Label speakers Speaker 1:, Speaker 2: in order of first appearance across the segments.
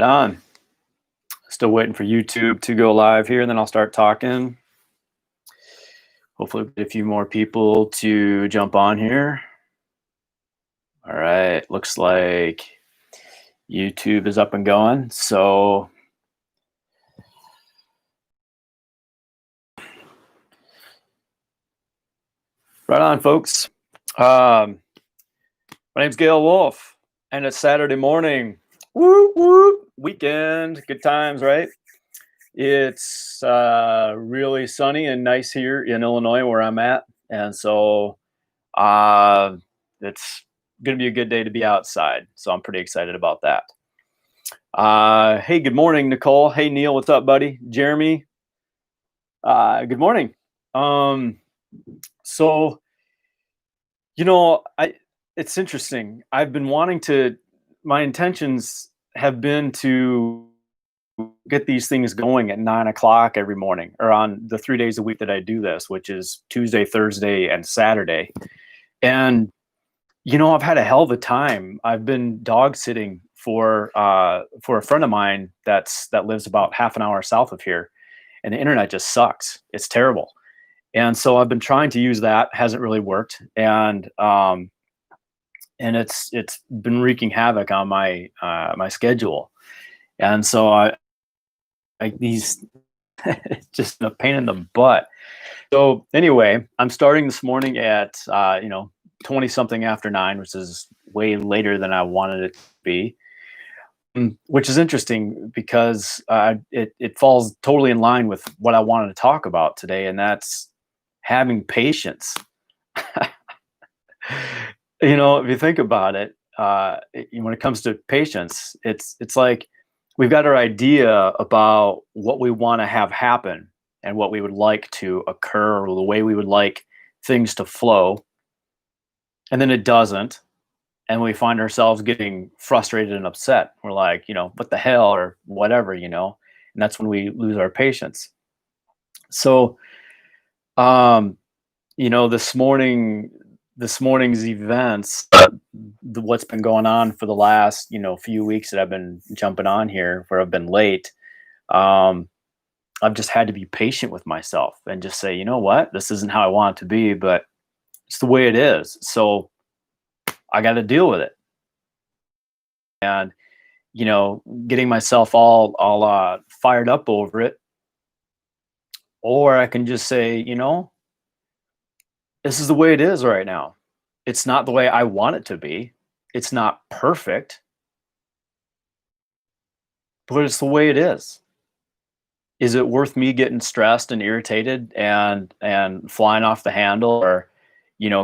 Speaker 1: Right on. Still waiting for YouTube to go live here, and then I'll start talking. Hopefully, get a few more people to jump on here. All right, looks like YouTube is up and going. So, right on, folks. My name's Gail Wolf, and it's Saturday morning. Whoop, whoop. Weekend, good times, right? It's really sunny and nice here in Illinois where I'm at. And so it's going to be a good day to be outside. So I'm pretty excited about that. Hey, good morning, Nicole. Hey, Neil, what's up, buddy? Jeremy, good morning. So, it's interesting. I've been my intentions have been to get these things going at 9 o'clock every morning, or on the 3 days a week that I do this, which is Tuesday, Thursday, and Saturday. And I've had a hell of a time. I've been dog sitting for a friend of mine that lives about half an hour south of here, and the internet just sucks. It's terrible. And so I've been trying to use that. Hasn't really worked, and it's been wreaking havoc on my my schedule. And so these it's just a pain in the butt. So anyway, I'm starting this morning at 20 something after 9, which is way later than I wanted it to be, which is interesting because it falls totally in line with what I wanted to talk about today, and that's having patience. If you think about it, when it comes to patience, it's like we've got our idea about what we want to have happen and what we would like to occur, or the way we would like things to flow. And then it doesn't. And we find ourselves getting frustrated and upset. We're like, what the hell, or whatever, and that's when we lose our patience. So, this morning's events, what's been going on for the last, few weeks that I've been jumping on here, where I've been late. I've just had to be patient with myself and just say, you know what, this isn't how I want it to be, but it's the way it is. So I got to deal with it. And, getting myself all fired up over it. Or I can just say, this is the way it is right now. It's not the way I want it to be. It's not perfect, but it's the way it is. Is it worth me getting stressed and irritated and flying off the handle, or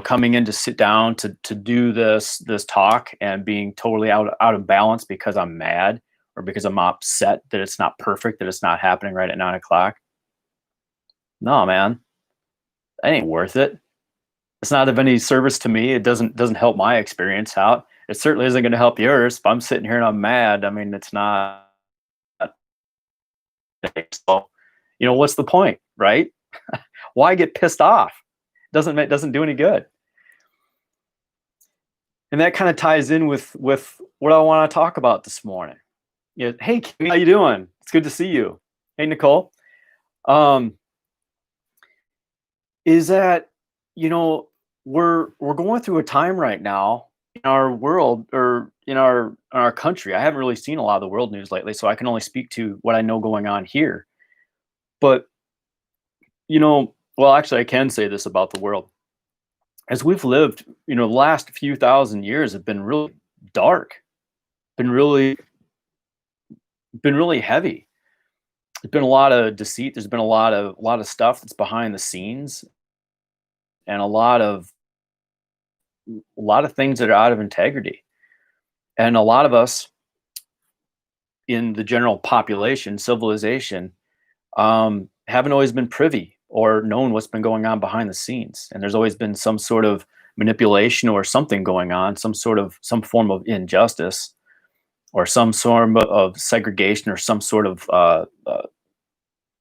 Speaker 1: coming in to sit down to do this talk and being totally out of balance because I'm mad, or because I'm upset that it's not perfect, that it's not happening right at 9 o'clock? No, man, that ain't worth it. It's not of any service to me. It doesn't help my experience out. It certainly isn't going to help yours. If I'm sitting here and I'm mad, I mean, it's not. So, what's the point, right? Why get pissed off? Doesn't do any good. And that kind of ties in with what I want to talk about this morning. Hey, Kimmy, how you doing? It's good to see you. Hey, Nicole. Is that we're going through a time right now in our world, or in our country. I haven't really seen a lot of the world news lately, so I can only speak to what I know going on here. But well, actually, I can say this about the world. As we've lived, the last few thousand years have been really dark, been really heavy. There's been a lot of deceit. There's been a lot of stuff that's behind the scenes, and a lot of things that are out of integrity. And a lot of us in the general population, civilization, haven't always been privy or known what's been going on behind the scenes. And there's always been some sort of manipulation or something going on, some form of injustice, or some sort of segregation, or some sort of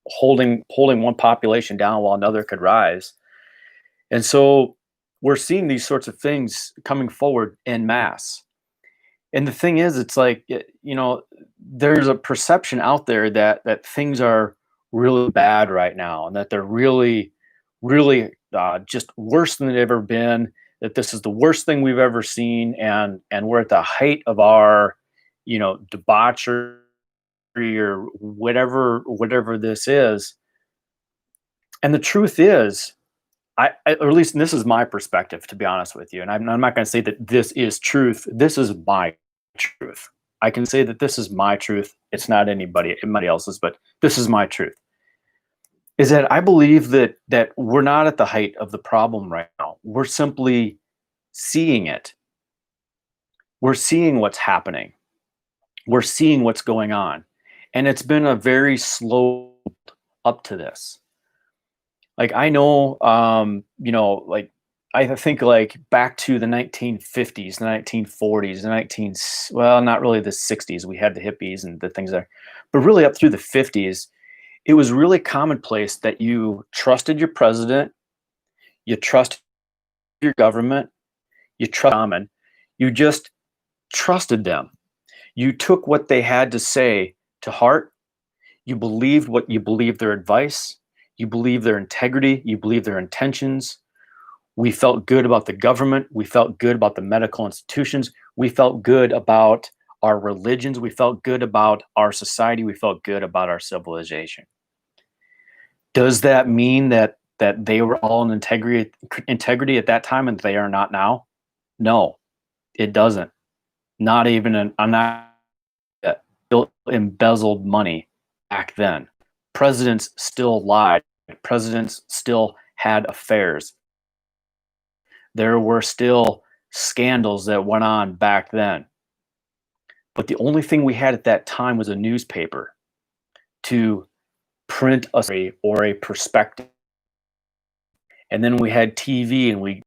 Speaker 1: holding one population down while another could rise. And so we're seeing these sorts of things coming forward en masse. And the thing is, it's like, there's a perception out there that things are really bad right now, and that they're really, really just worse than they've ever been. That this is the worst thing we've ever seen, and we're at the height of our, debauchery or whatever this is. And the truth is, or at least this is my perspective, to be honest with you. And I'm not going to say that this is truth. This is my truth. I can say that this is my truth. It's not anybody else's, but this is my truth. Is that I believe that we're not at the height of the problem right now. We're simply seeing it. We're seeing what's happening. We're seeing what's going on. And it's been a very slow up to this. Like I know, like I think like back to the 1950s, the 1940s, well, not really the 60s. We had the hippies and the things there, but really up through the 50s, it was really commonplace that you trusted your president, you trusted your government, you just trusted them. You took what they had to say to heart. You believed their advice. You believe their integrity. You believe their intentions. We felt good about the government. We felt good about the medical institutions. We felt good about our religions. We felt good about our society. We felt good about our civilization. Does that mean that they were all in integrity at that time and they are not now? No, it doesn't. Not even embezzled money back then. Presidents still lied. Presidents still had affairs. There were still scandals that went on back then. But the only thing we had at that time was a newspaper to print a story or a perspective. And then we had TV,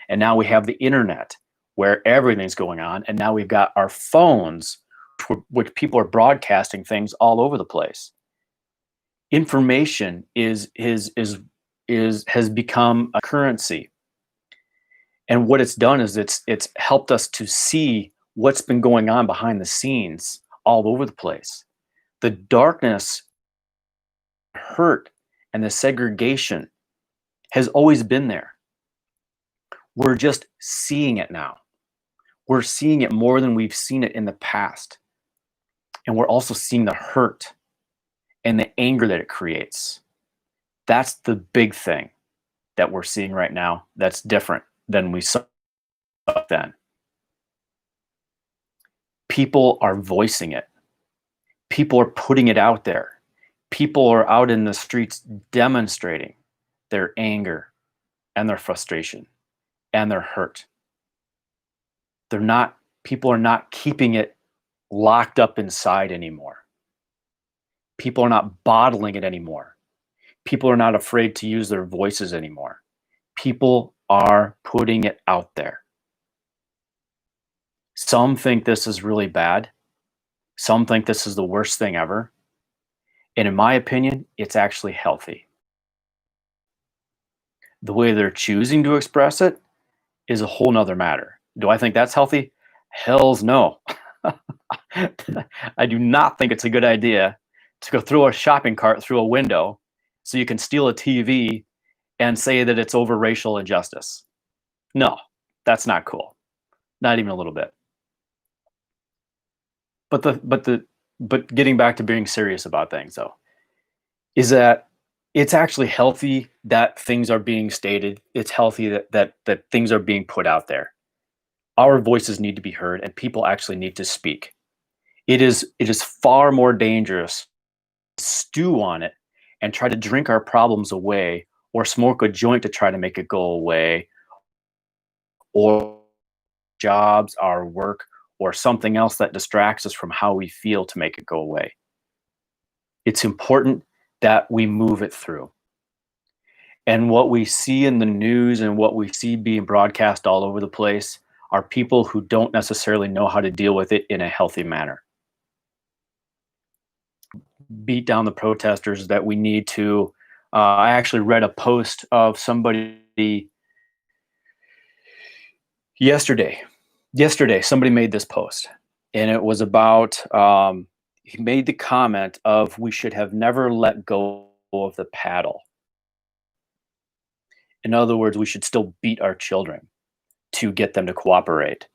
Speaker 1: and now we have the internet where everything's going on. And now we've got our phones, which people are broadcasting things all over the place. Information has become a currency. And what it's done is it's helped us to see what's been going on behind the scenes all over the place. The darkness, hurt, and the segregation has always been there. We're just seeing it now. We're seeing it more than we've seen it in the past. And we're also seeing the hurt and the anger that it creates. That's the big thing that we're seeing right now that's different than we saw then. People are voicing it. People are putting it out there. People are out in the streets demonstrating their anger and their frustration and their hurt. People are not keeping it locked up inside anymore. People are not bottling it anymore. People are not afraid to use their voices anymore. People are putting it out there. Some think this is really bad. Some think this is the worst thing ever. And in my opinion, it's actually healthy. The way they're choosing to express it is a whole nother matter. Do I think that's healthy? Hells no. I do not think it's a good idea to go throw a shopping cart through a window so you can steal a TV and say that it's over racial injustice. No, that's not cool. Not even a little bit. But getting back to being serious about things, though, is that it's actually healthy that things are being stated. It's healthy that things are being put out there. Our voices need to be heard, and people actually need to speak. It is far more dangerous to stew on it and try to drink our problems away, or smoke a joint to try to make it go away, or jobs, our work, or something else that distracts us from how we feel to make it go away. It's important that we move it through. And what we see in the news and what we see being broadcast all over the place are people who don't necessarily know how to deal with it in a healthy manner. Beat down the protesters that we need to. I actually read a post of somebody yesterday. Somebody made this post, And it was about, he made the comment of we should have never let go of the paddle. In other words, we should still beat our children to get them to cooperate.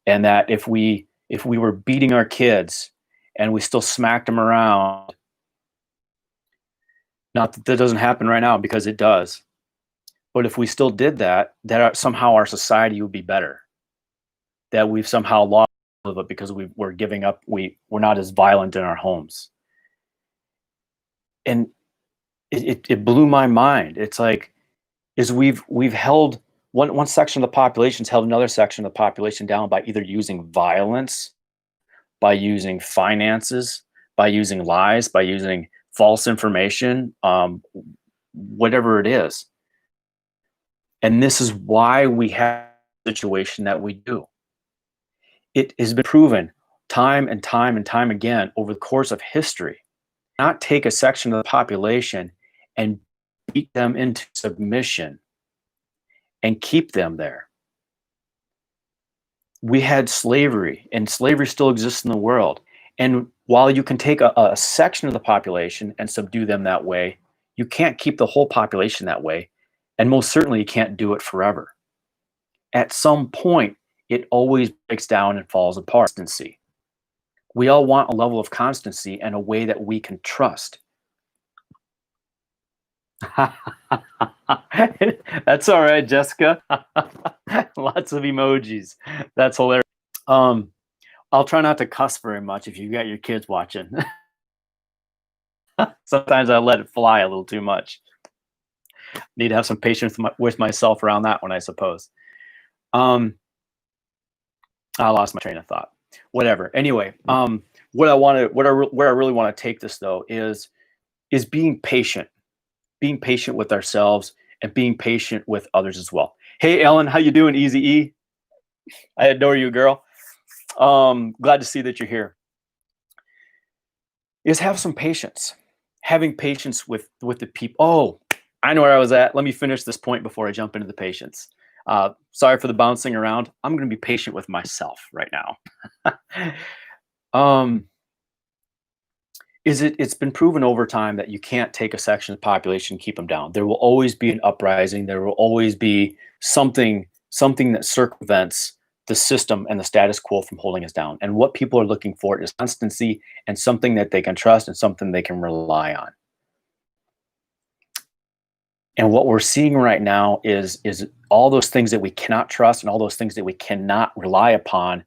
Speaker 1: And that if we were beating our kids and we still smacked them around, not that that doesn't happen right now because it does, but if we still did that, somehow our society would be better. That we've somehow lost of it because we're giving up. We're not as violent in our homes, and it blew my mind. It's like is we've held one section of the population's held another section of the population down by either using violence, by using finances, by using lies, by using false information, whatever it is. And this is why we have the situation that we do. It has been proven time and time and time again over the course of history. Not take a section of the population and beat them into submission and keep them there. We had slavery, and slavery still exists in the world. And while you can take a section of the population and subdue them that way, you can't keep the whole population that way. And most certainly, you can't do it forever. At some point, it always breaks down and falls apart. Constancy. We all want a level of constancy and a way that we can trust. That's all right, Jessica. Lots of emojis. That's hilarious. I'll try not to cuss very much if you got your kids watching. Sometimes I let it fly a little too much. Need to have some patience with myself around that one, I suppose. I lost my train of thought. Whatever. Anyway, where I really want to take this though is being patient with ourselves and being patient with others as well. Hey, Ellen, how you doing? Easy E. I adore you, girl. Glad to see that you're here. Is have some patience. Having patience with the people. Oh, I know where I was at. Let me finish this point before I jump into the patience. Sorry for the bouncing around. I'm going to be patient with myself right now. It's been proven over time that you can't take a section of the population and keep them down. There will always be an uprising. There will always be something that circumvents the system and the status quo from holding us down. And what people are looking for is constancy and something that they can trust and something they can rely on. And what we're seeing right now is all those things that we cannot trust and all those things that we cannot rely upon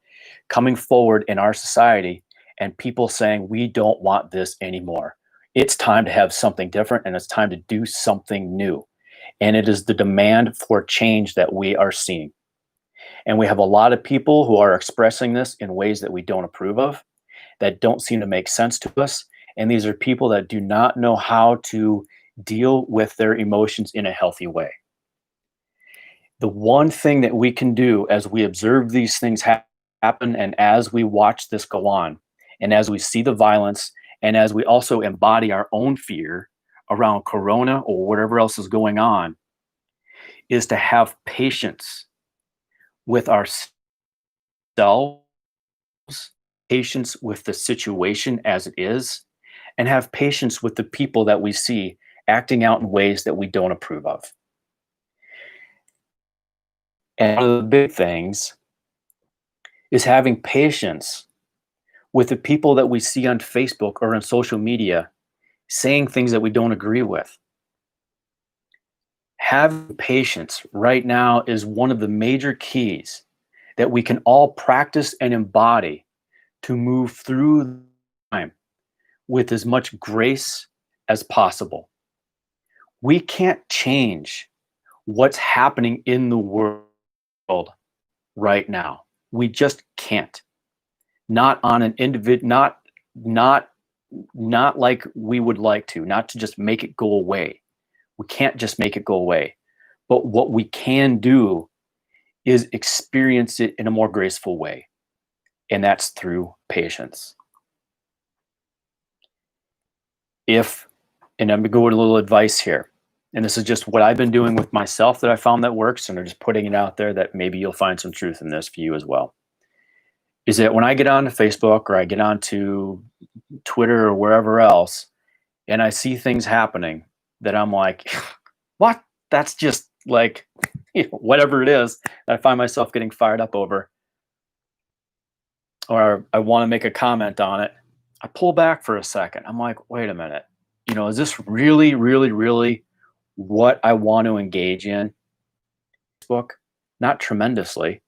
Speaker 1: coming forward in our society, and people saying, we don't want this anymore. It's time to have something different, and it's time to do something new. And it is the demand for change that we are seeing. And we have a lot of people who are expressing this in ways that we don't approve of, that don't seem to make sense to us. And these are people that do not know how to deal with their emotions in a healthy way. The one thing that we can do as we observe these things happen, and as we watch this go on, and as we see the violence, and as we also embody our own fear around Corona or whatever else is going on, is to have patience with ourselves, patience with the situation as it is, and have patience with the people that we see acting out in ways that we don't approve of. And one of the big things is having patience with the people that we see on Facebook or on social media saying things that we don't agree with. Having patience right now is one of the major keys that we can all practice and embody to move through time with as much grace as possible. We can't change what's happening in the world right now. We just can't. Not on an individual, not like we would like to, not to just make it go away. We can't just make it go away. But what we can do is experience it in a more graceful way. And that's through patience. And I'm going to go with a little advice here. And this is just what I've been doing with myself that I found that works. And I'm just putting it out there that maybe you'll find some truth in this for you as well. is that when I get onto Facebook or I get onto Twitter or wherever else, and I see things happening that I'm like, what? That's just like, whatever it is that I find myself getting fired up over, or I want to make a comment on it. I pull back for a second. I'm like, wait a minute. Is this really, really, really what I want to engage in? Book, not tremendously.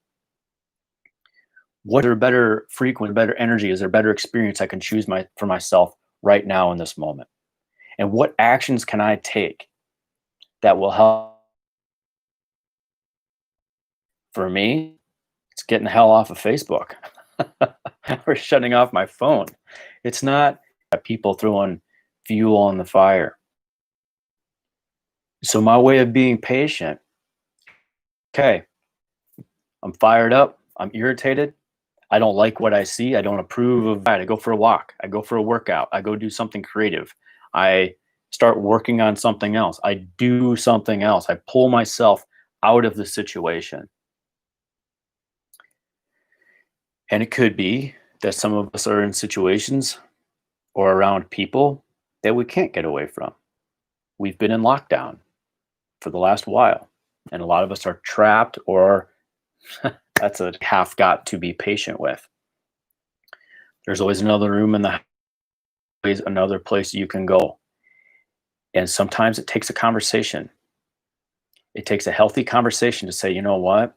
Speaker 1: What are better frequent, better energy? Is there better experience I can choose for myself right now in this moment? And what actions can I take that will help? For me, it's getting the hell off of Facebook or shutting off my phone. It's not people throwing fuel on the fire. So my way of being patient, okay, I'm fired up, I'm irritated, I don't like what I see, I don't approve of that. I go for a walk, I go for a workout, I go do something creative. I start working on something else. I do something else. I pull myself out of the situation. And it could be that some of us are in situations or around people that we can't get away from. We've been in lockdown for the last while, and a lot of us are trapped, or that's a half got to be patient with. There's always another room in the house, always another place you can go. And sometimes it takes a conversation. It takes a healthy conversation to say, you know what?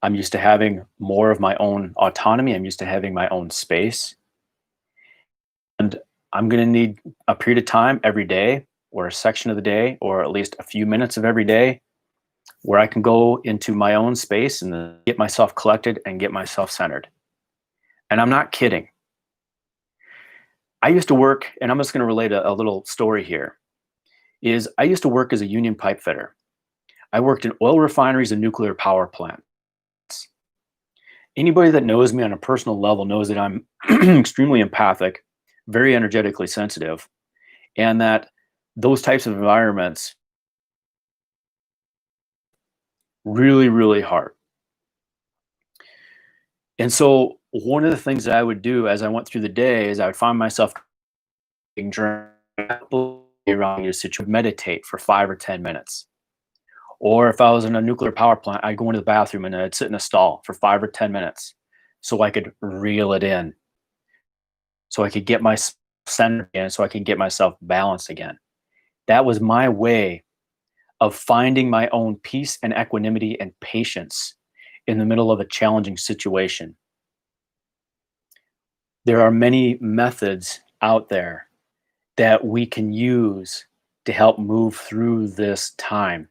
Speaker 1: I'm used to having more of my own autonomy. I'm used to having my own space. And I'm going to need a period of time every day, or a section of the day, or at least a few minutes of every day, where I can go into my own space and then get myself collected and get myself centered. And I'm not kidding. I used to work, and I'm just going to relate a little story here, is I used to work as a union pipe fitter. I worked in oil refineries and nuclear power plants. Anybody that knows me on a personal level knows that I'm extremely empathic, very energetically sensitive, and that those types of environments really, really hard. And so one of the things that I would do as I went through the day is I would find myself around your situation, meditate for 5 or 10 minutes. Or if I was in a nuclear power plant, I'd go into the bathroom and I'd sit in a stall for 5 or 10 minutes so I could reel it in, so I could get my center again, so I could get myself balanced again. That was my way of finding my own peace and equanimity and patience in the middle of a challenging situation. There are many methods out there that we can use to help move through this time.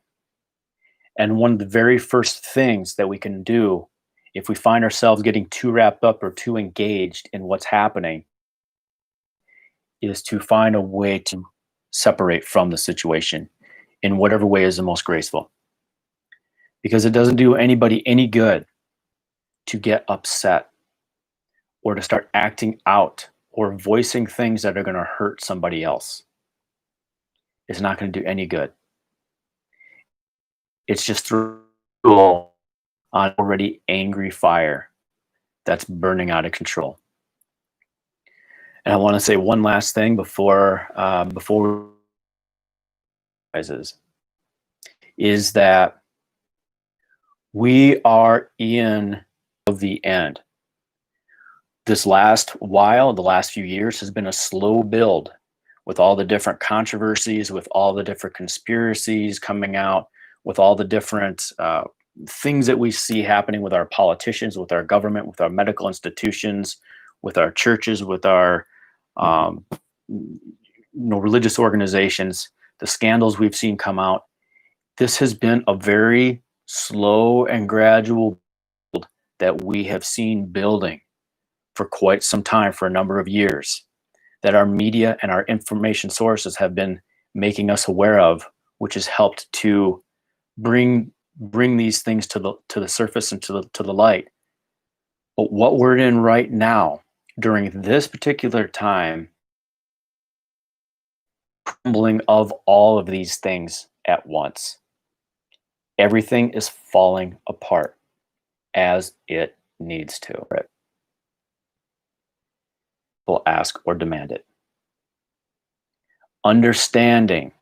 Speaker 1: And one of the very first things that we can do if we find ourselves getting too wrapped up or too engaged in what's happening is to find a way to separate from the situation in whatever way is the most graceful. Because it doesn't do anybody any good to get upset or to start acting out or voicing things that are going to hurt somebody else. It's not going to do any good. It's just fuel on already angry fire that's burning out of control. And I want to say one last thing before is that we are in the end. This last while, the last few years, has been a slow build with all the different controversies, with all the different conspiracies coming out, with all the different things that we see happening with our politicians, with our government, with our medical institutions, with our churches, with our religious organizations, the scandals we've seen come out. This has been a very slow and gradual build that we have seen building for quite some time, for a number of years, that our media and our information sources have been making us aware of, which has helped to bring these things to the surface and to the light. But what we're in right now, during this particular time, crumbling of all of these things at once. Everything is falling apart as it needs to. Right? Will ask or demand it. Understanding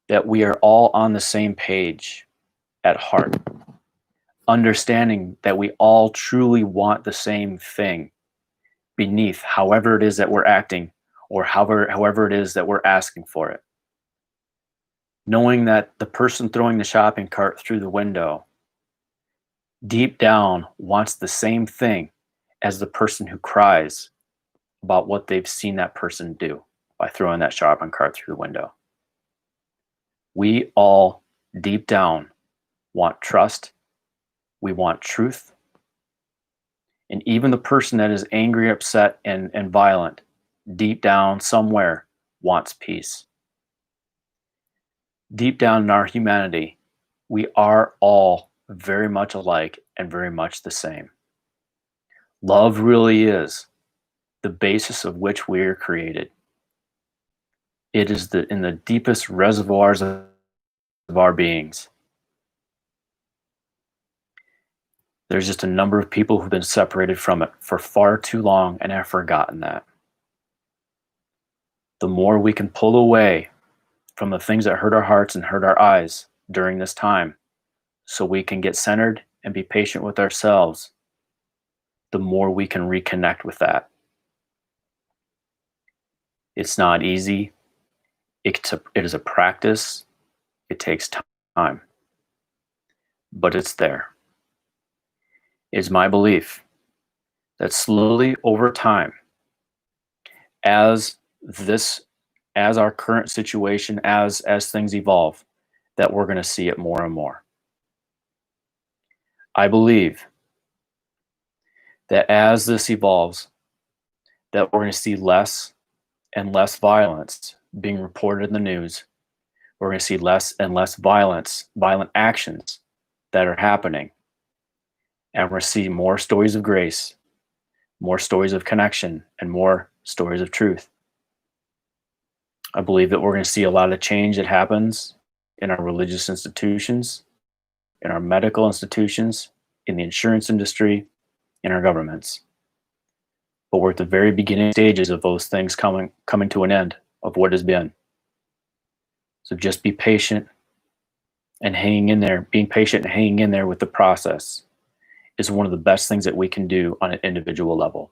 Speaker 1: that we are all on the same page at heart. Understanding that we all truly want the same thing beneath however it is that we're acting, or however it is that we're asking for it. Knowing that the person throwing the shopping cart through the window deep down wants the same thing as the person who cries about what they've seen that person do by throwing that shopping cart through the window. We all deep down want trust. We want truth. And even the person that is angry, upset, and violent, deep down somewhere wants peace. Deep down in our humanity, we are all very much alike and very much the same. Love really is the basis of which we are created. It is in the deepest reservoirs of our beings. There's just a number of people who've been separated from it for far too long and have forgotten that. The more we can pull away from the things that hurt our hearts and hurt our eyes during this time, so we can get centered and be patient with ourselves, the more we can reconnect with that. It's not easy. It is a practice. It takes time. But it's there. It's my belief that slowly over time, as our current situation, as things evolve, that we're going to see it more and more. I believe that as this evolves, that we're going to see less and less violence being reported in the news. We're going to see less and less violent actions that are happening. And we're going to see more stories of grace, more stories of connection, and more stories of truth. I believe that we're going to see a lot of change that happens in our religious institutions, in our medical institutions, in the insurance industry, in our governments. But we're at the very beginning stages of those things coming to an end of what has been. So just be patient and hanging in there. Being patient and hanging in there with the process is one of the best things that we can do on an individual level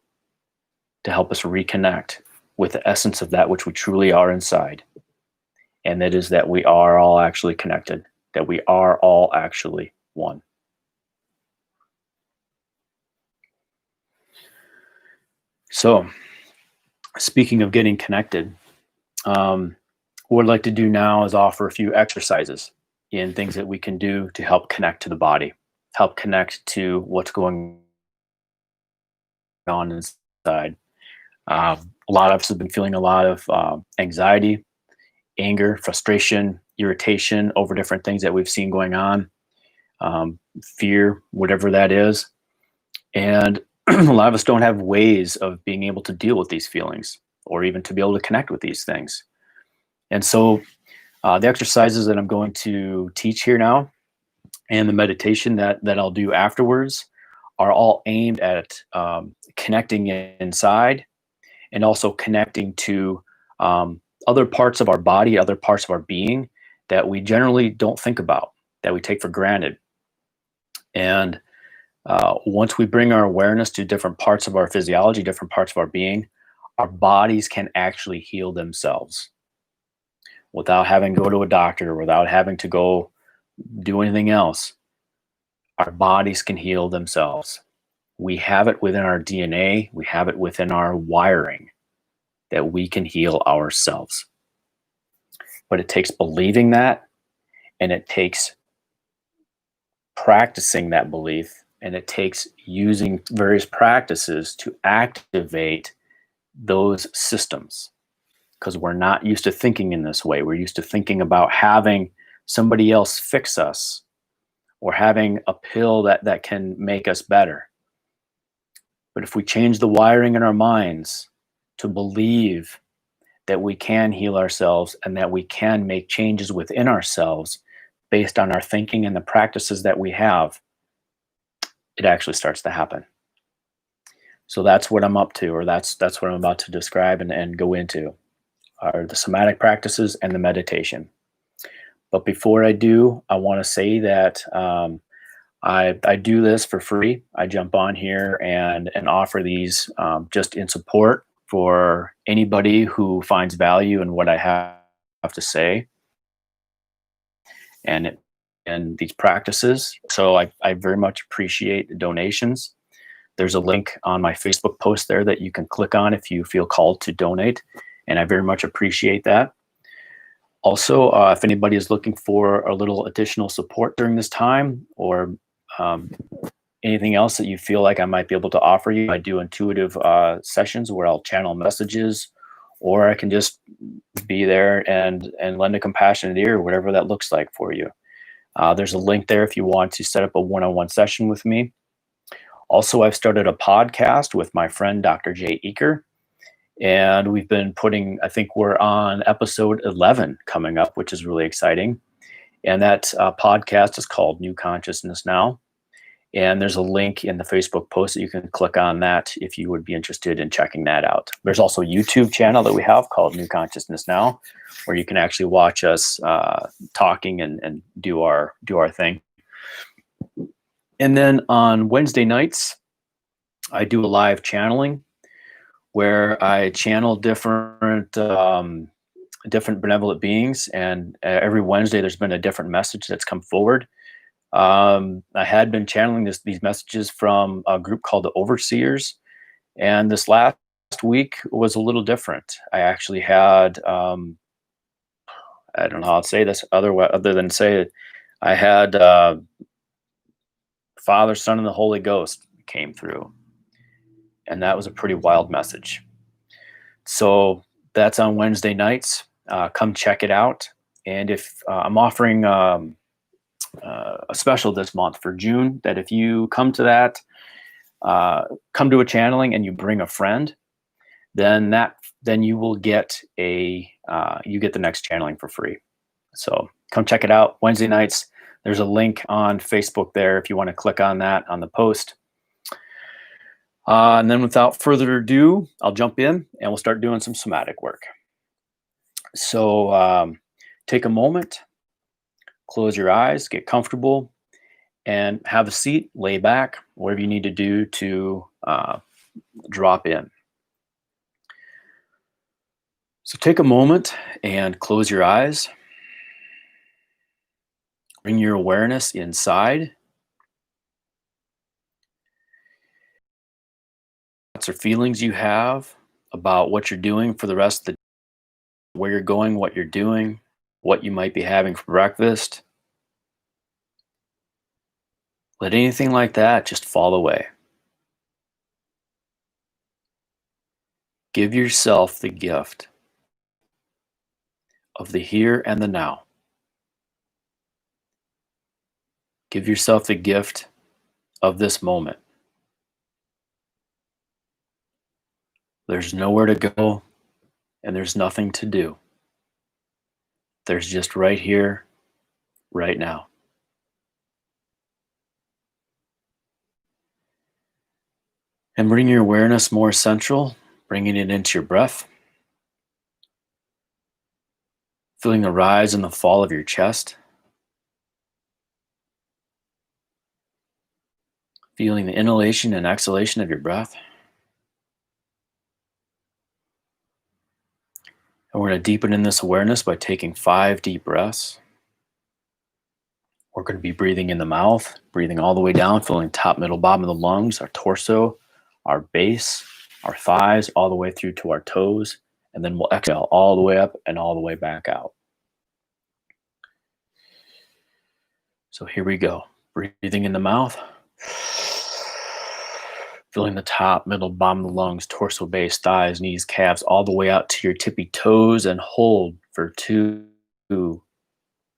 Speaker 1: to help us reconnect with the essence of that which we truly are inside. And that is that we are all actually connected, that we are all actually one. So, speaking of getting connected, what I'd like to do now is offer a few exercises and things that we can do to help connect to the body, help connect to what's going on inside. A lot of us have been feeling a lot of anxiety, anger, frustration, irritation over different things that we've seen going on, fear, whatever that is. And a lot of us don't have ways of being able to deal with these feelings or even to be able to connect with these things. And so the exercises that I'm going to teach here now and the meditation that I'll do afterwards are all aimed at connecting inside and also connecting to other parts of our body, other parts of our being that we generally don't think about, that we take for granted. And once we bring our awareness to different parts of our physiology, different parts of our being, our bodies can actually heal themselves without having to go to a doctor, without having to go do anything else. Our bodies can heal themselves. We have it within our DNA. We have it within our wiring that we can heal ourselves. But it takes believing that, and it takes practicing that belief, and it takes using various practices to activate those systems, because we're not used to thinking in this way. We're used to thinking about having somebody else fix us or having a pill that can make us better. But if we change the wiring in our minds to believe that we can heal ourselves and that we can make changes within ourselves based on our thinking and the practices that we have, it actually starts to happen. So that's what I'm up to, or that's what I'm about to describe and go into, are the somatic practices and the meditation. But before I do, I want to say that I do this for free. I jump on here and offer these just in support for anybody who finds value in what I have to say and and these practices. So I very much appreciate the donations. There's a link on my Facebook post there that you can click on if you feel called to donate, and I very much appreciate that. Also, if anybody is looking for a little additional support during this time, or um, anything else that you feel like I might be able to offer you, I do intuitive sessions where I'll channel messages, or I can just be there and lend a compassionate ear, whatever that looks like for you. There's a link there if you want to set up a one-on-one session with me. Also, I've started a podcast with my friend Dr. Jay Eaker, and we've been putting, I think we're on episode 11 coming up, which is really exciting. And that podcast is called New Consciousness Now. And there's a link in the Facebook post that you can click on that if you would be interested in checking that out. There's also a YouTube channel that we have called New Consciousness Now, where you can actually watch us talking and do our thing. And then on Wednesday nights, I do a live channeling where I channel different benevolent beings, and every Wednesday there's been a different message that's come forward. I had been channeling these messages from a group called the Overseers, and this last week was a little different. I actually had I don't know how to say this other than say it. I had Father, Son, and the Holy Ghost came through, and that was a pretty wild message. So that's on Wednesday nights. Come check it out. And if I'm offering a special this month for June, that if you come to that, come to a channeling and you bring a friend, then you will get you get the next channeling for free. So come check it out. Wednesday nights. There's a link on Facebook there if you want to click on that on the post. And then without further ado, I'll jump in and we'll start doing some somatic work. So take a moment, close your eyes, get comfortable, and have a seat, lay back, whatever you need to do to drop in. So take a moment and close your eyes. Bring your awareness inside. Thoughts or feelings you have about what you're doing for the rest of the day, where you're going, what you're doing, what you might be having for breakfast. Let anything like that just fall away. Give yourself the gift of the here and the now. Give yourself the gift of this moment. There's nowhere to go and there's nothing to do. There's just right here, right now. And bring your awareness more central, bringing it into your breath. Feeling the rise and the fall of your chest. Feeling the inhalation and exhalation of your breath. And we're going to deepen in this awareness by taking 5 deep breaths. We're going to be breathing in the mouth, breathing all the way down, feeling top, middle, bottom of the lungs, our torso, our base, our thighs, all the way through to our toes. And then we'll exhale all the way up and all the way back out. So here we go. Breathing in the mouth. Feeling the top, middle, bottom of the lungs, torso, base, thighs, knees, calves, all the way out to your tippy toes, and hold for 2,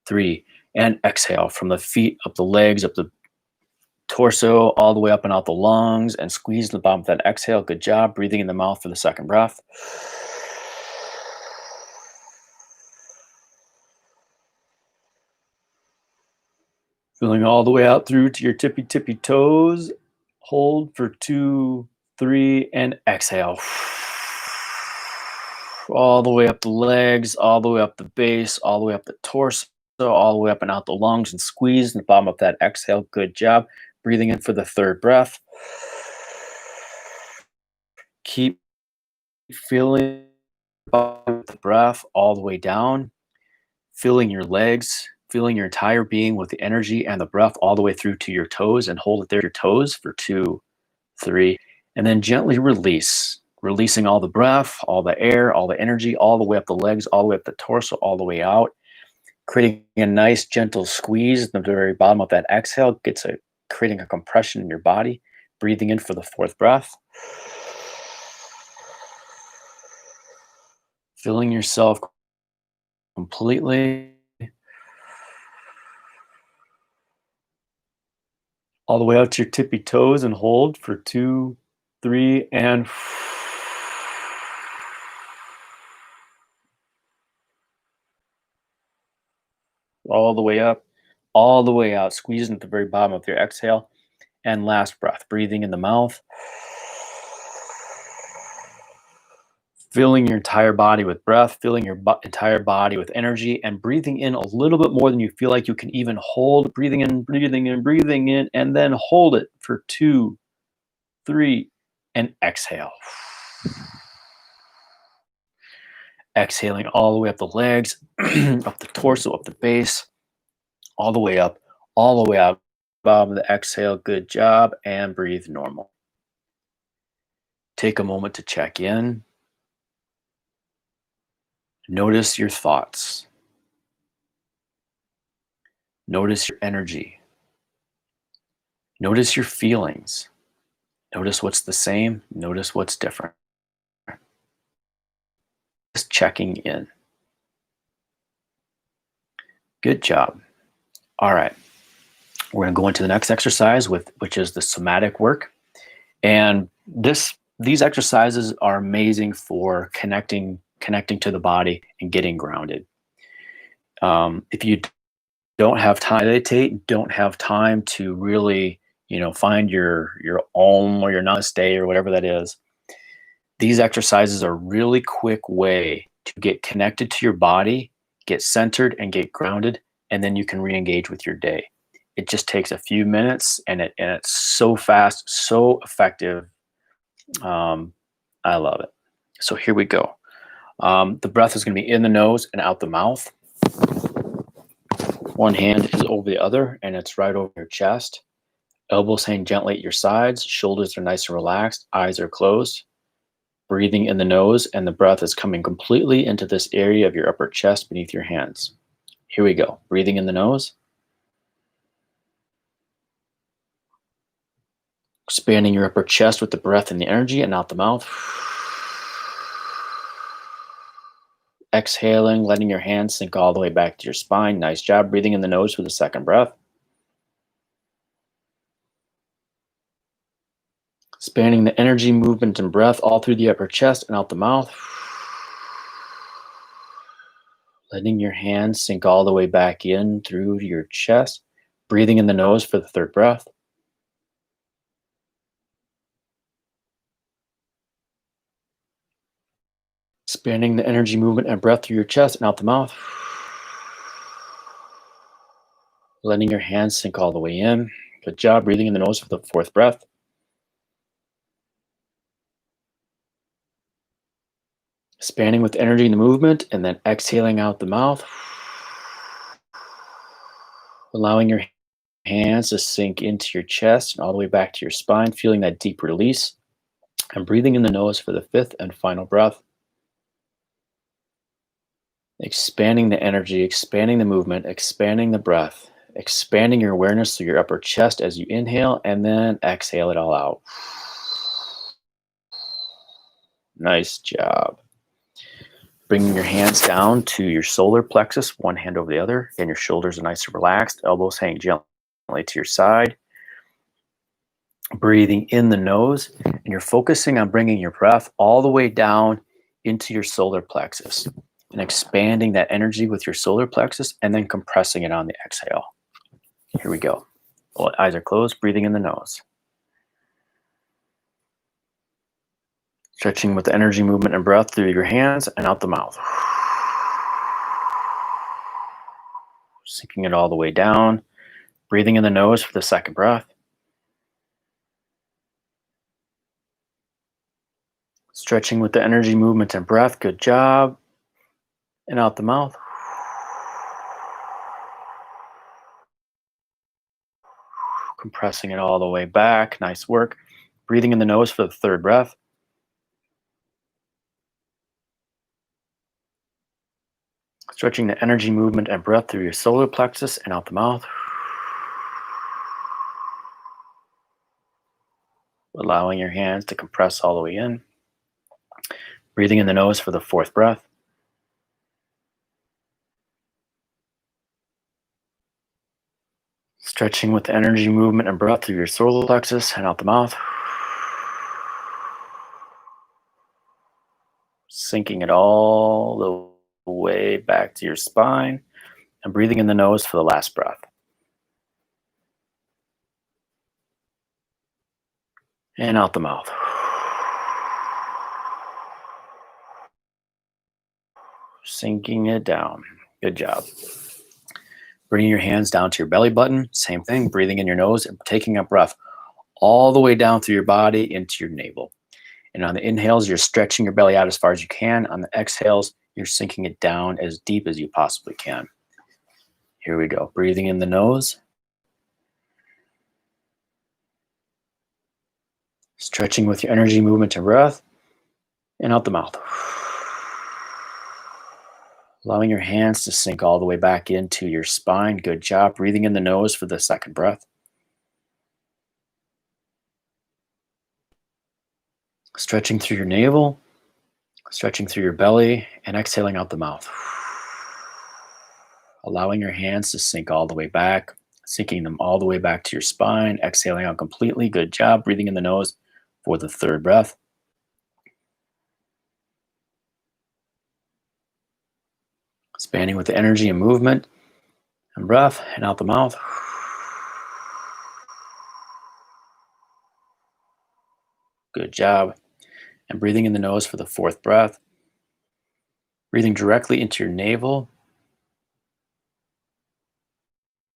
Speaker 1: 3, and exhale from the feet, up the legs, up the torso, all the way up and out the lungs, and squeeze the bottom of that exhale. Good job. Breathing in the mouth for the second breath. Feeling all the way out through to your tippy toes, Hold for 2, 3, and exhale. All the way up the legs, all the way up the base, all the way up the torso, all the way up and out the lungs, and squeeze the bottom of that exhale. Good job. Breathing in for the third breath. Keep feeling the breath all the way down, filling your legs, filling your entire being with the energy and the breath all the way through to your toes, and hold it there, your toes, for 2, 3, and then gently release, releasing all the breath, all the air, all the energy, all the way up the legs, all the way up the torso, all the way out, creating a nice gentle squeeze at the very bottom of that exhale, creating a compression in your body. Breathing in for the fourth breath. Filling yourself completely all the way out to your tippy toes, and hold for 2, 3, and all the way up, all the way out, squeezing at the very bottom of your exhale. And last breath, breathing in the mouth, filling your entire body with breath, filling your entire body with energy, and breathing in a little bit more than you feel like you can even hold. Breathing in, breathing in, breathing in, and then hold it for 2, 3, and exhale. Exhaling all the way up the legs, up the torso, up the base, all the way up, all the way out. Bottom of the exhale. Good job. And breathe normal. Take a moment to check in. Notice your thoughts. Notice your energy. Notice your feelings. Notice what's the same. Notice what's different. Just checking in. Good job. All right. We're going to go into the next exercise, which is the somatic work. And these exercises are amazing for connecting to the body and getting grounded. If you don't have time to meditate, don't have time to really, find your om or your namaste or whatever that is, these exercises are a really quick way to get connected to your body, get centered, and get grounded, and then you can re-engage with your day. It just takes a few minutes, and it's so fast, so effective. I love it. So here we go. The breath is going to be in the nose and out the mouth. One hand is over the other, and it's right over your chest. Elbows hang gently at your sides. Shoulders are nice and relaxed. Eyes are closed. Breathing in the nose, and the breath is coming completely into this area of your upper chest beneath your hands. Here we go. Breathing in the nose. Expanding your upper chest with the breath and the energy, and out the mouth. Exhaling, letting your hands sink all the way back to your spine. Nice job. Breathing in the nose for the second breath. Expanding the energy, movement, and breath all through the upper chest and out the mouth. Letting your hands sink all the way back in through your chest. Breathing in the nose for the third breath. Expanding the energy, movement, and breath through your chest and out the mouth. Letting your hands sink all the way in. Good job. Breathing in the nose for the fourth breath. Expanding with energy and the movement, and then exhaling out the mouth. Allowing your hands to sink into your chest and all the way back to your spine, feeling that deep release. And breathing in the nose for the fifth and final breath. Expanding the energy, expanding the movement, expanding the breath, expanding your awareness through your upper chest as you inhale, and then exhale it all out. Nice job. Bringing your hands down to your solar plexus, one hand over the other, and your shoulders are nice and relaxed, elbows hang gently to your side. Breathing in the nose, and you're focusing on bringing your breath all the way down into your solar plexus and expanding that energy with your solar plexus, and then compressing it on the exhale. Here we go. Eyes are closed, breathing in the nose. Stretching with energy, movement, and breath through your hands and out the mouth. Sinking it all the way down. Breathing in the nose for the second breath. Stretching with the energy, movement, and breath. Good job. And out the mouth. Compressing it all the way back. Nice work. Breathing in the nose for the third breath. Stretching the energy, movement, and breath through your solar plexus and out the mouth. Allowing your hands to compress all the way in. Breathing in the nose for the fourth breath. Stretching with energy, movement, and breath through your solar plexus and out the mouth. Sinking it all the way back to your spine and breathing in the nose for the last breath. And out the mouth. Sinking it down. Good job. Bringing your hands down to your belly button. Same thing, breathing in your nose and taking a breath all the way down through your body into your navel. And on the inhales, you're stretching your belly out as far as you can. On the exhales, you're sinking it down as deep as you possibly can. Here we go. Breathing in the nose. Stretching with your energy, movement, and breath. And out the mouth. Allowing your hands to sink all the way back into your spine. Good job. Breathing in the nose for the second breath. Stretching through your navel. Stretching through your belly and exhaling out the mouth. Allowing your hands to sink all the way back, sinking them all the way back to your spine, exhaling out completely. Good job. Breathing in the nose for the third breath. Expanding with the energy and movement and breath and out the mouth. Good job. And breathing in the nose for the fourth breath. Breathing directly into your navel.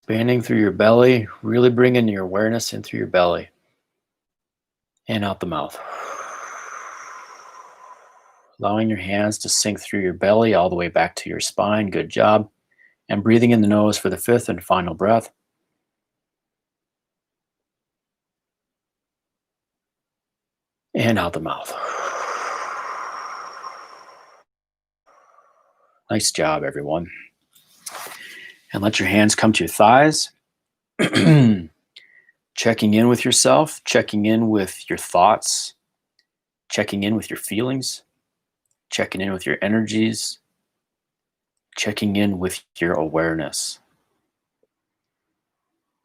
Speaker 1: Expanding through your belly, really bringing your awareness in through your belly. And out the mouth. Allowing your hands to sink through your belly all the way back to your spine. Good job. And breathing in the nose for the fifth and final breath. And out the mouth. Nice job, everyone. And let your hands come to your thighs. Checking in with yourself, checking in with your thoughts, checking in with your feelings, checking in with your energies, checking in with your awareness.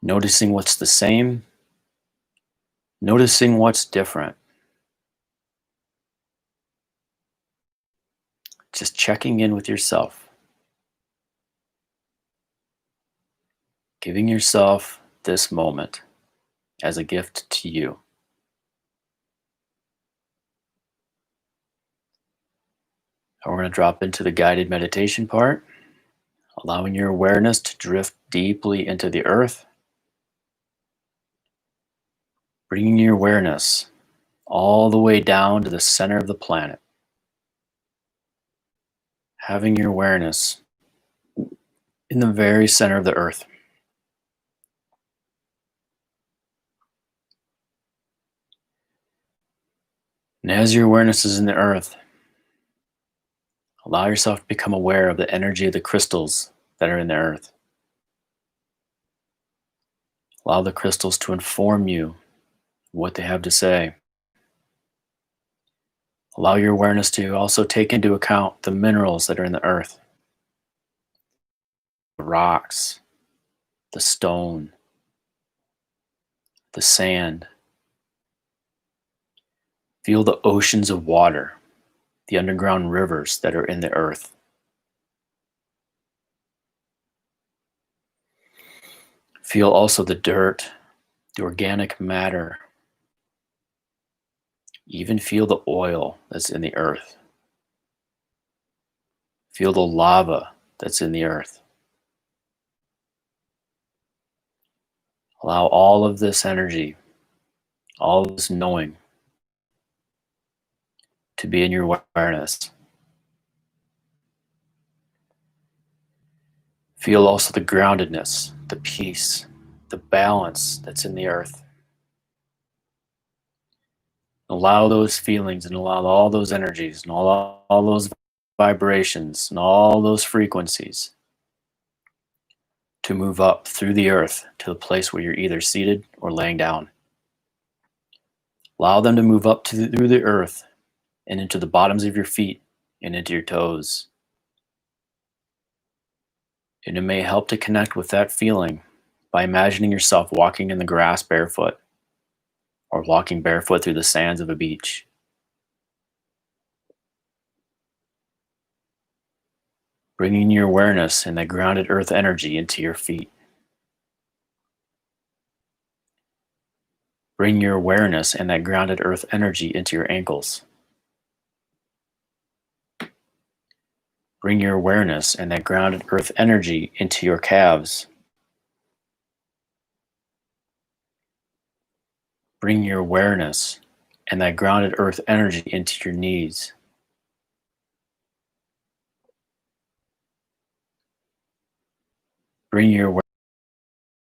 Speaker 1: Noticing what's the same, noticing what's different. Just checking in with yourself. Giving yourself this moment as a gift to you. And we're going to drop into the guided meditation part, allowing your awareness to drift deeply into the earth, bringing your awareness all the way down to the center of the planet. Having your awareness in the very center of the earth. And as your awareness is in the earth, allow yourself to become aware of the energy of the crystals that are in the earth. Allow the crystals to inform you what they have to say. Allow your awareness to also take into account the minerals that are in the earth. The rocks, the stone, the sand. Feel the oceans of water, the underground rivers that are in the earth. Feel also the dirt, the organic matter, Even feel the oil that's in the earth. Feel the lava that's in the earth. Allow all of this energy, all of this knowing to be in your awareness. Feel also the groundedness, the peace, the balance that's in the earth. Allow those feelings and allow all those energies and all those vibrations and all those frequencies to move up through the earth to the place where you're either seated or laying down. Allow them to move up through the earth and into the bottoms of your feet and into your toes. And it may help to connect with that feeling by imagining yourself walking in the grass barefoot or walking barefoot through the sands of a beach. Bringing your awareness and that grounded earth energy into your feet. Bring your awareness and that grounded earth energy into your ankles. Bring your awareness and that grounded earth energy into your calves. Bring your awareness and that grounded earth energy into your knees. Bring your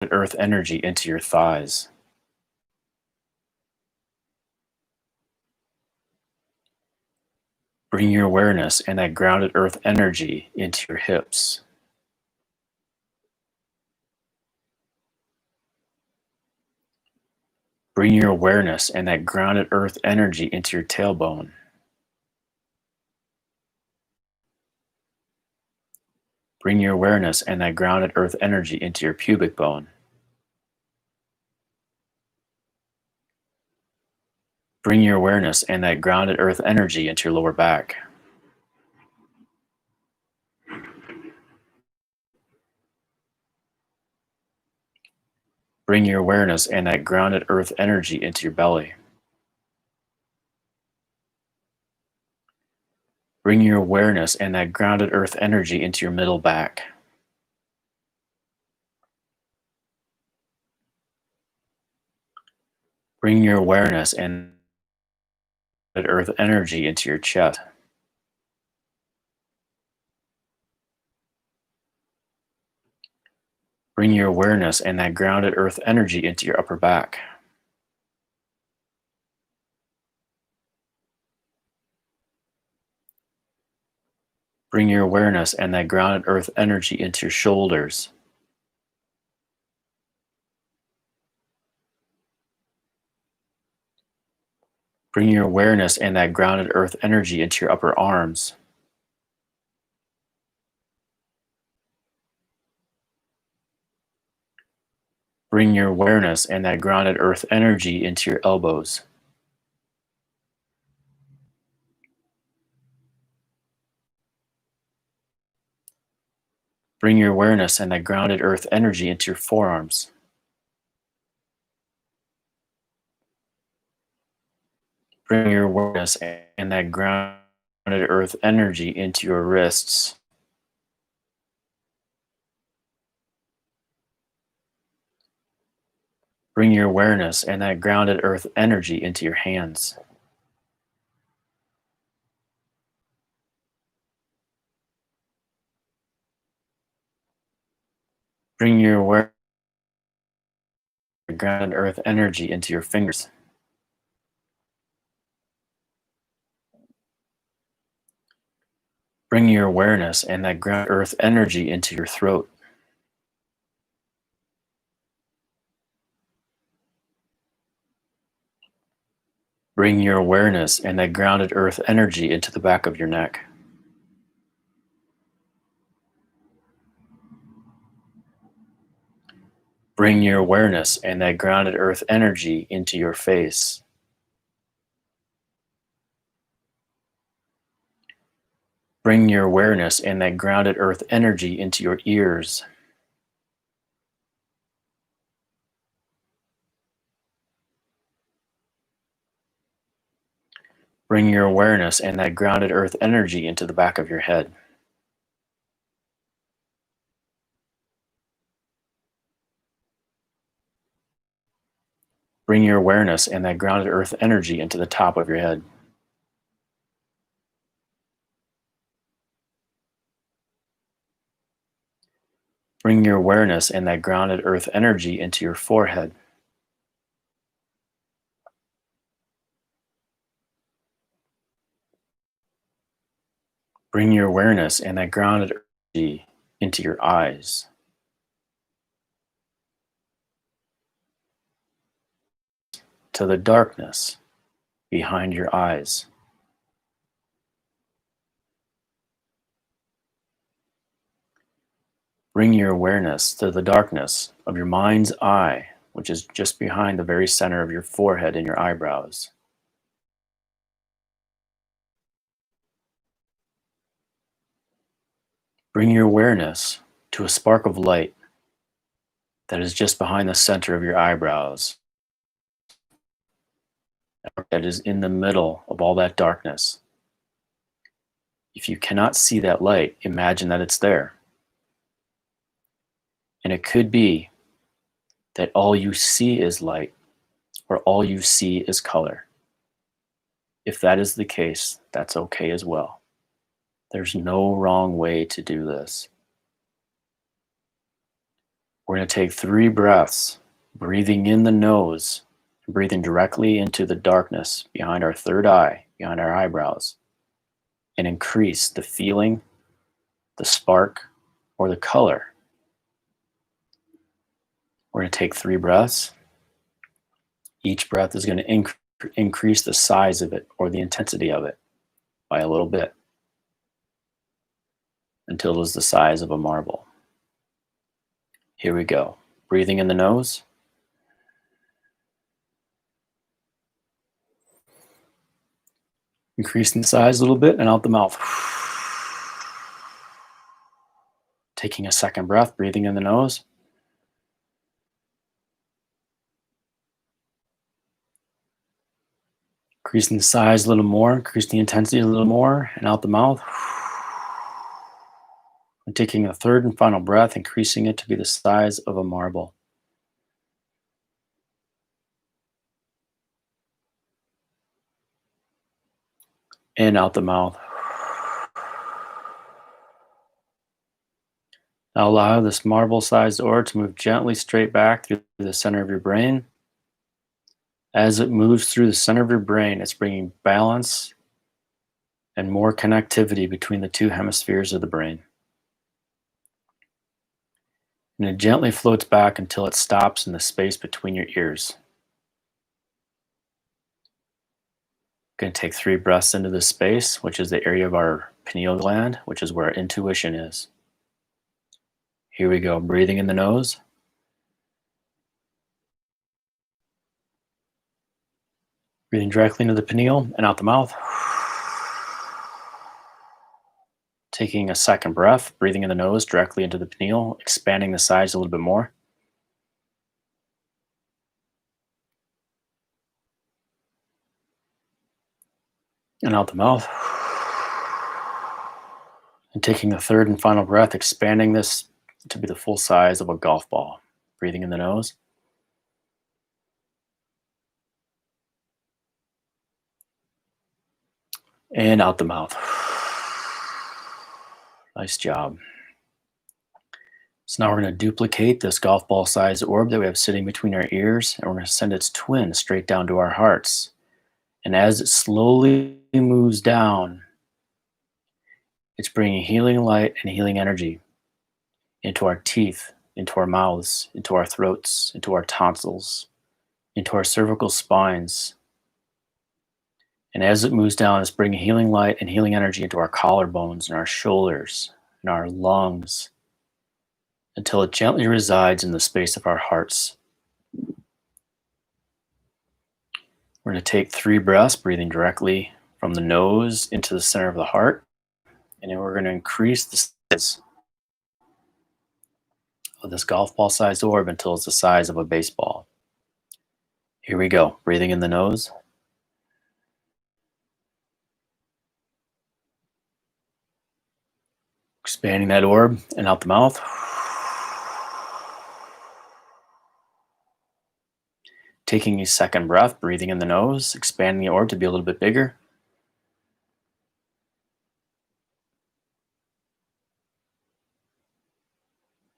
Speaker 1: grounded earth energy into your thighs. Bring your awareness and that grounded earth energy into your hips. Bring your awareness and that grounded earth energy into your tailbone. Bring your awareness and that grounded earth energy into your pubic bone. Bring your awareness and that grounded earth energy into your lower back. Bring your awareness and that grounded earth energy into your belly. Bring your awareness and that grounded earth energy into your middle back. Bring your awareness and that earth energy into your chest. Bring your awareness and that grounded earth energy into your upper back. Bring your awareness and that grounded earth energy into your shoulders. Bring your awareness and that grounded earth energy into your upper arms. Bring your awareness and that grounded earth energy into your elbows. Bring your awareness and that grounded earth energy into your forearms. Bring your awareness and that grounded earth energy into your wrists. Bring your awareness and that grounded earth energy into your hands. Bring your awareness and grounded earth energy into your fingers. Bring your awareness and that grounded earth energy into your throat. Bring your awareness and that grounded earth energy into the back of your neck. Bring your awareness and that grounded earth energy into your face. Bring your awareness and that grounded earth energy into your ears. Bring your awareness and that grounded earth energy into the back of your head. Bring your awareness and that grounded earth energy into the top of your head. Bring your awareness and that grounded earth energy into your forehead. Bring your awareness and that grounded energy into your eyes. To the darkness behind your eyes. Bring your awareness to the darkness of your mind's eye, which is just behind the very center of your forehead and your eyebrows. Bring your awareness to a spark of light that is just behind the center of your eyebrows, that is in the middle of all that darkness. If you cannot see that light, imagine that it's there. And it could be that all you see is light, or all you see is color. If that is the case, that's okay as well. There's no wrong way to do this. We're going to take 3 breaths, breathing in the nose, breathing directly into the darkness behind our third eye, behind our eyebrows, and increase the feeling, the spark, or the color. We're going to take 3 breaths. Each breath is going to increase the size of it or the intensity of it by a little bit until it is the size of a marble. Here we go. Breathing in the nose. Increasing the size a little bit and out the mouth. Taking a second breath, breathing in the nose. Increasing the size a little more, increasing the intensity a little more, and out the mouth. And taking a third and final breath, increasing it to be the size of a marble. In, out the mouth. Now allow this marble-sized orb to move gently straight back through the center of your brain. As it moves through the center of your brain, it's bringing balance and more connectivity between the 2 hemispheres of the brain. And it gently floats back until it stops in the space between your ears. Going to take 3 breaths into this space, which is the area of our pineal gland, which is where our intuition is. Here we go. Breathing in the nose. Breathing directly into the pineal and out the mouth. Taking a second breath, breathing in the nose directly into the pineal, expanding the size a little bit more. And out the mouth. And taking a third and final breath, expanding this to be the full size of a golf ball. Breathing in the nose. And out the mouth. Nice job. So now we're going to duplicate this golf ball sized orb that we have sitting between our ears, and we're going to send its twin straight down to our hearts. And as it slowly moves down, it's bringing healing light and healing energy into our teeth, into our mouths, into our throats, into our tonsils, into our cervical spines. And as it moves down, it's bringing healing light and healing energy into our collarbones and our shoulders and our lungs until it gently resides in the space of our hearts. We're going to take 3 breaths, breathing directly from the nose into the center of the heart. And then we're going to increase the size of this golf ball sized orb until it's the size of a baseball. Here we go. Breathing in the nose. Expanding that orb and out the mouth. Taking a second breath, breathing in the nose, expanding the orb to be a little bit bigger.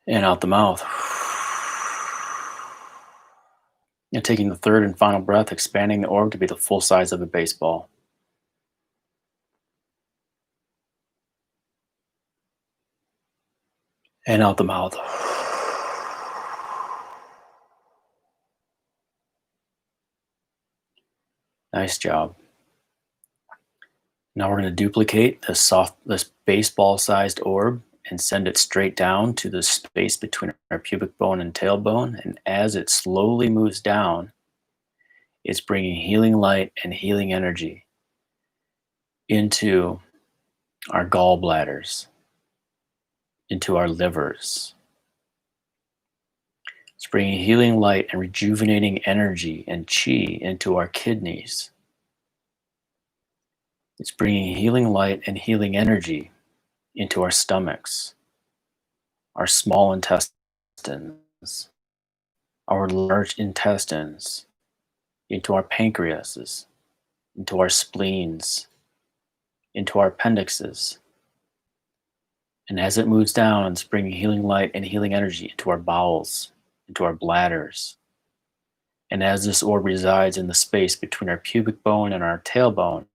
Speaker 1: And out the mouth. And taking the third and final breath, expanding the orb to be the full size of a baseball. And out the mouth. Nice job. Now we're going to duplicate this baseball-sized orb and send it straight down to the space between our pubic bone and tailbone. And as it slowly moves down, it's bringing healing light and healing energy into our gallbladders, into our livers. It's bringing healing light and rejuvenating energy and chi into our kidneys. It's bringing healing light and healing energy into our stomachs, our small intestines, our large intestines, into our pancreases, into our spleens, into our appendixes. And as it moves down, it's bringing healing light and healing energy into our bowels, into our bladders. And as this orb resides in the space between our pubic bone and our tailbone,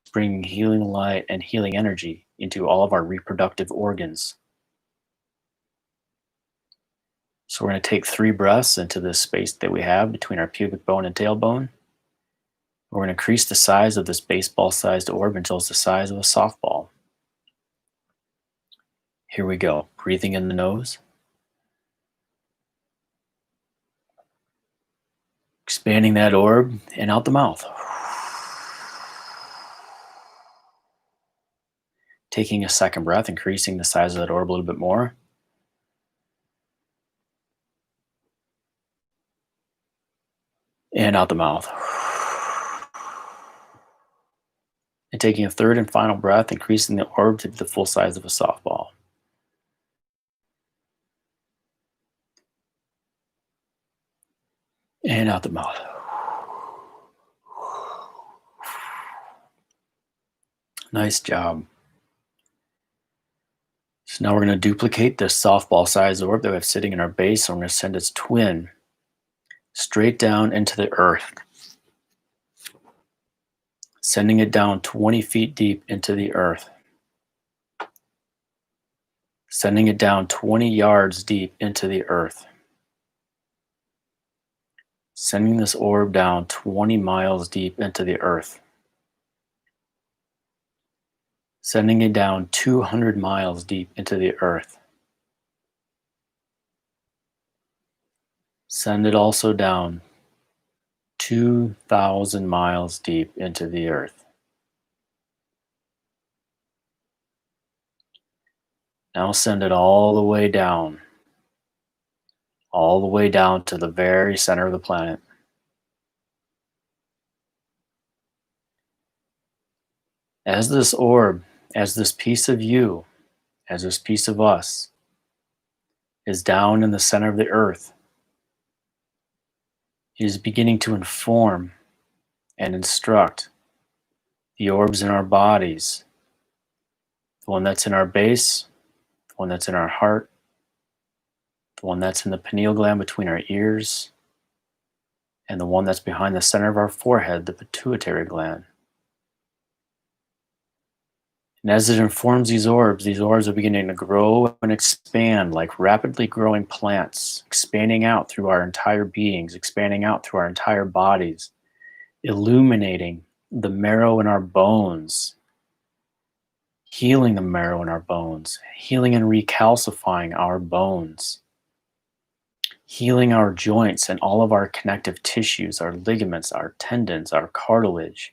Speaker 1: it's bringing healing light and healing energy into all of our reproductive organs. So we're going to take 3 breaths into this space that we have between our pubic bone and tailbone. We're going to increase the size of this baseball-sized orb until it's the size of a softball. Here we go. Breathing in the nose. Expanding that orb and out the mouth. Taking a second breath, increasing the size of that orb a little bit more. And out the mouth. And taking a third and final breath, increasing the orb to the full size of a softball. And out the mouth. Nice job. So now we're going to duplicate this softball-sized orb that we have sitting in our base. So we're going to send its twin straight down into the earth, sending it down 20 feet deep into the earth, sending it down 20 yards deep into the earth, sending this orb down 20 miles deep into the earth, sending it down 200 miles deep into the earth. Send it also down 2,000 miles deep into the earth. Now send it all the way down to the very center of the planet. As this orb, as this piece of you, as this piece of us is down in the center of the earth, it is beginning to inform and instruct the orbs in our bodies, the one that's in our base, the one that's in our heart, the one that's in the pineal gland between our ears, and the one that's behind the center of our forehead, the pituitary gland. And as it informs these orbs are beginning to grow and expand like rapidly growing plants, expanding out through our entire beings, expanding out through our entire bodies, illuminating the marrow in our bones, healing the marrow in our bones, healing and recalcifying our bones, healing our joints and all of our connective tissues, our ligaments, our tendons, our cartilage.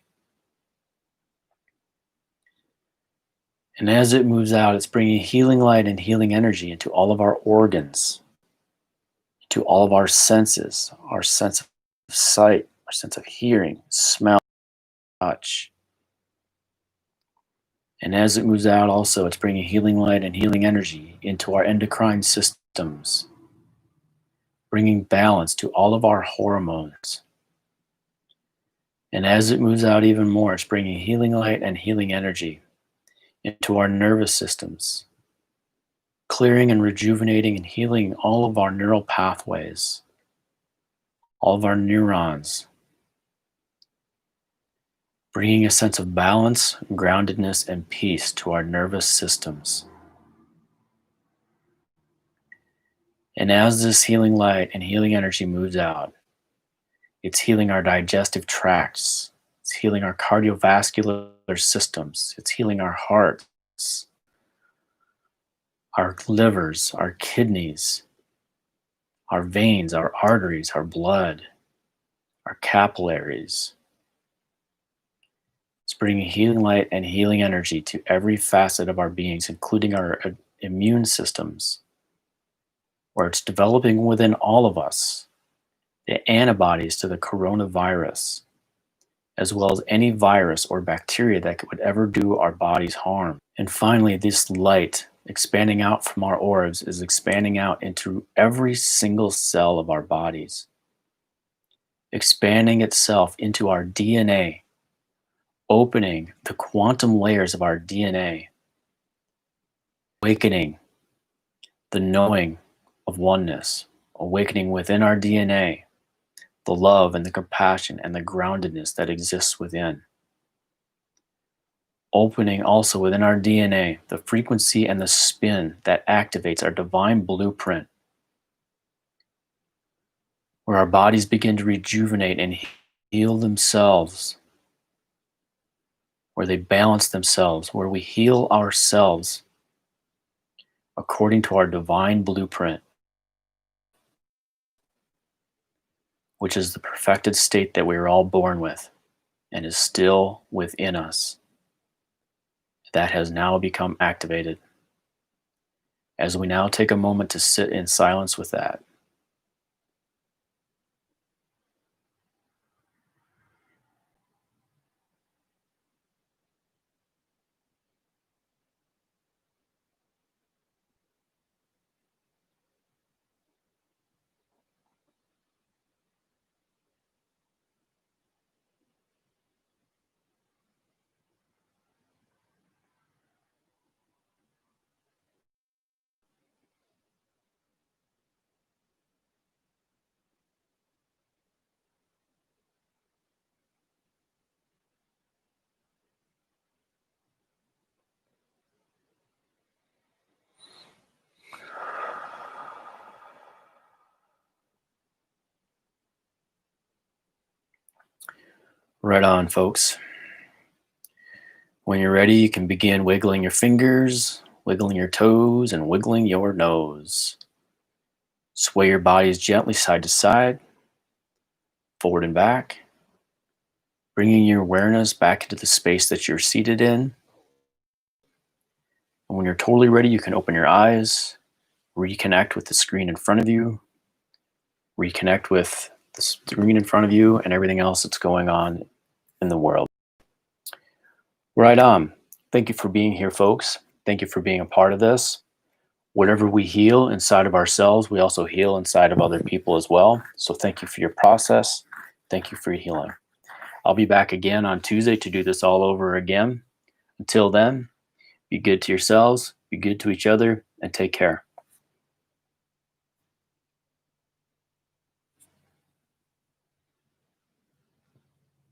Speaker 1: And as it moves out, it's bringing healing light and healing energy into all of our organs, to all of our senses, our sense of sight, our sense of hearing, smell, touch. And as it moves out, also, it's bringing healing light and healing energy into our endocrine systems, bringing balance to all of our hormones. And as it moves out even more, it's bringing healing light and healing energy into our nervous systems, clearing and rejuvenating and healing all of our neural pathways, all of our neurons, bringing a sense of balance, groundedness, and peace to our nervous systems. And as this healing light and healing energy moves out, it's healing our digestive tracts, it's healing our cardiovascular systems, it's healing our hearts, our livers, our kidneys, our veins, our arteries, our blood, our capillaries. It's bringing healing light and healing energy to every facet of our beings, including our immune systems, where it's developing within all of us the antibodies to the coronavirus, as well as any virus or bacteria that would ever do our bodies harm. And finally, this light expanding out from our orbs is expanding out into every single cell of our bodies, expanding itself into our DNA, opening the quantum layers of our DNA, awakening the knowing of oneness, awakening within our DNA the love and the compassion and the groundedness that exists within. Opening also within our DNA the frequency and the spin that activates our divine blueprint, where our bodies begin to rejuvenate and heal themselves, where they balance themselves, where we heal ourselves according to our divine blueprint, which is the perfected state that we are all born with and is still within us. That has now become activated. As we now take a moment to sit in silence with that. Right on, folks. When you're ready, you can begin wiggling your fingers, wiggling your toes, and wiggling your nose. Sway your bodies gently side to side, forward and back, bringing your awareness back into the space that you're seated in. And when you're totally ready, you can open your eyes, reconnect with the screen in front of you, reconnect with the screen in front of you and everything else that's going on in the world. Right on. Thank you for being here, folks. Thank you for being a part of this. Whatever we heal inside of ourselves, we also heal inside of other people as well. So thank you for your process. Thank you for your healing. I'll be back again on Tuesday to do this all over again. Until then, be good to yourselves, be good to each other, and take care.